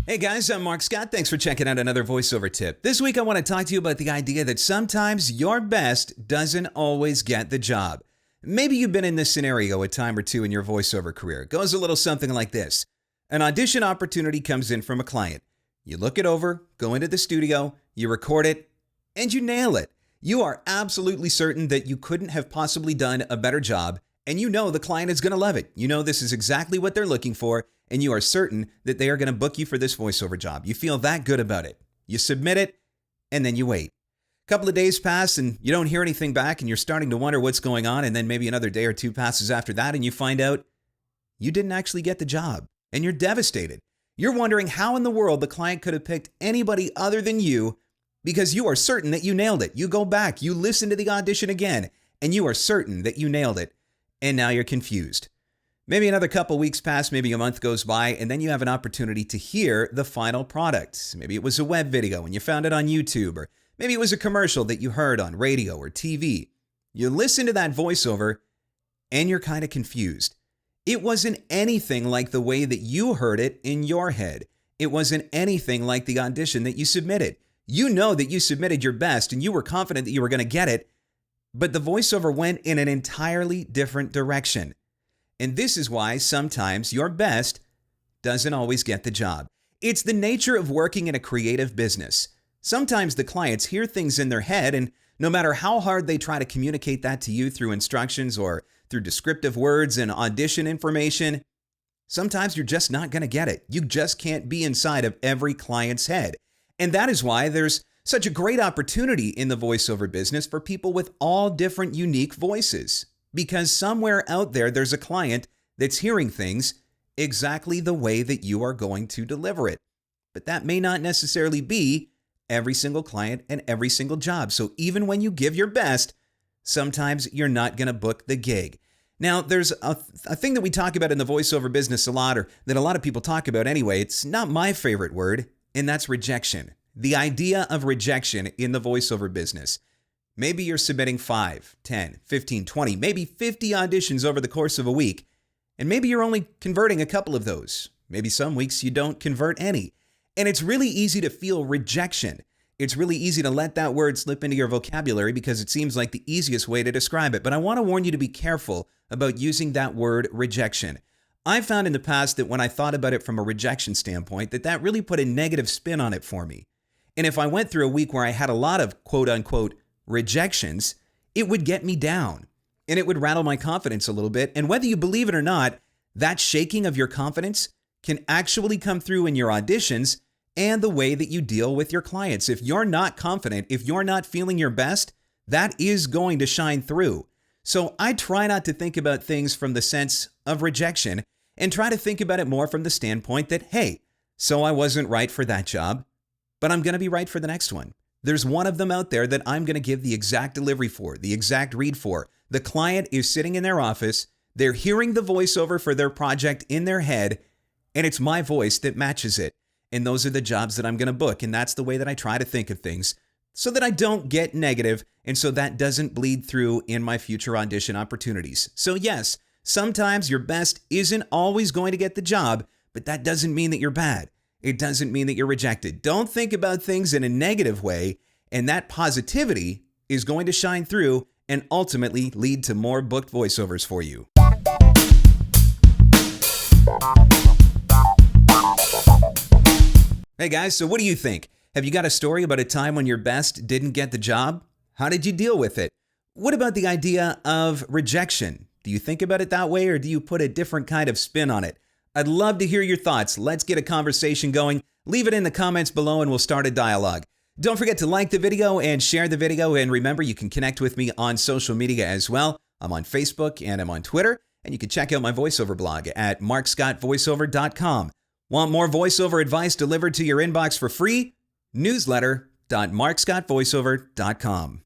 Hey guys, I'm Mark Scott. Thanks for checking out another voiceover tip. This week I want to talk to you about the idea that sometimes your best doesn't always get the job. Maybe you've been in this scenario a time or two in your voiceover career. It goes a little something like this. An audition opportunity comes in from a client. You look it over, go into the studio, you record it, and you nail it. You are absolutely certain that you couldn't have possibly done a better job, and you know the client is going to love it. You know this is exactly what they're looking for, and you are certain that they are going to book you for this voiceover job. You feel that good about it. You submit it, and then you wait. A couple of days pass, and you don't hear anything back, and you're starting to wonder what's going on, and then maybe another day or two passes after that, and you find out you didn't actually get the job, and you're devastated. You're wondering how in the world the client could have picked anybody other than you because you are certain that you nailed it. You go back, you listen to the audition again, and you are certain that you nailed it, and now you're confused. Maybe another couple weeks pass, maybe a month goes by, and then you have an opportunity to hear the final product. Maybe it was a web video and you found it on YouTube, or maybe it was a commercial that you heard on radio or TV. You listen to that voiceover, and you're kind of confused. It wasn't anything like the way that you heard it in your head. It wasn't anything like the audition that you submitted. You know that you submitted your best and you were confident that you were going to get it, but the voiceover went in an entirely different direction. And this is why sometimes your best doesn't always get the job. It's the nature of working in a creative business. Sometimes the clients hear things in their head, and no matter how hard they try to communicate that to you through instructions or through descriptive words and audition information, sometimes you're just not going to get it. You just can't be inside of every client's head. And that is why there's such a great opportunity in the voiceover business for people with all different unique voices. Because somewhere out there, there's a client that's hearing things exactly the way that you are going to deliver it. But that may not necessarily be every single client and every single job. So even when you give your best, sometimes you're not going to book the gig. Now, there's a thing that we talk about in the voiceover business a lot, or that a lot of people talk about anyway. It's not my favorite word, and that's rejection. The idea of rejection in the voiceover business. Maybe you're submitting 5, 10, 15, 20, maybe 50 auditions over the course of a week, and maybe you're only converting a couple of those. Maybe some weeks you don't convert any. And it's really easy to feel rejection. It's really easy to let that word slip into your vocabulary because it seems like the easiest way to describe it. But I want to warn you to be careful about using that word rejection. I've found in the past that when I thought about it from a rejection standpoint, that really put a negative spin on it for me. And if I went through a week where I had a lot of quote-unquote rejections, it would get me down and it would rattle my confidence a little bit. And whether you believe it or not, that shaking of your confidence can actually come through in your auditions and the way that you deal with your clients. If you're not confident, if you're not feeling your best, that is going to shine through. So I try not to think about things from the sense of rejection and try to think about it more from the standpoint that, hey, so I wasn't right for that job, but I'm going to be right for the next one. There's one of them out there that I'm going to give the exact delivery for, the exact read for. The client is sitting in their office. They're hearing the voiceover for their project in their head, and it's my voice that matches it. And those are the jobs that I'm going to book. And that's the way that I try to think of things so that I don't get negative and so that doesn't bleed through in my future audition opportunities. So yes, sometimes your best isn't always going to get the job, but that doesn't mean that you're bad. It doesn't mean that you're rejected. Don't think about things in a negative way, and that positivity is going to shine through and ultimately lead to more booked voiceovers for you. Hey guys, so what do you think? Have you got a story about a time when your best didn't get the job? How did you deal with it? What about the idea of rejection? Do you think about it that way, or do you put a different kind of spin on it? I'd love to hear your thoughts. Let's get a conversation going. Leave it in the comments below and we'll start a dialogue. Don't forget to like the video and share the video. And remember, you can connect with me on social media as well. I'm on Facebook and I'm on Twitter. And you can check out my voiceover blog at markscottvoiceover.com. Want more voiceover advice delivered to your inbox for free? Newsletter.markscottvoiceover.com.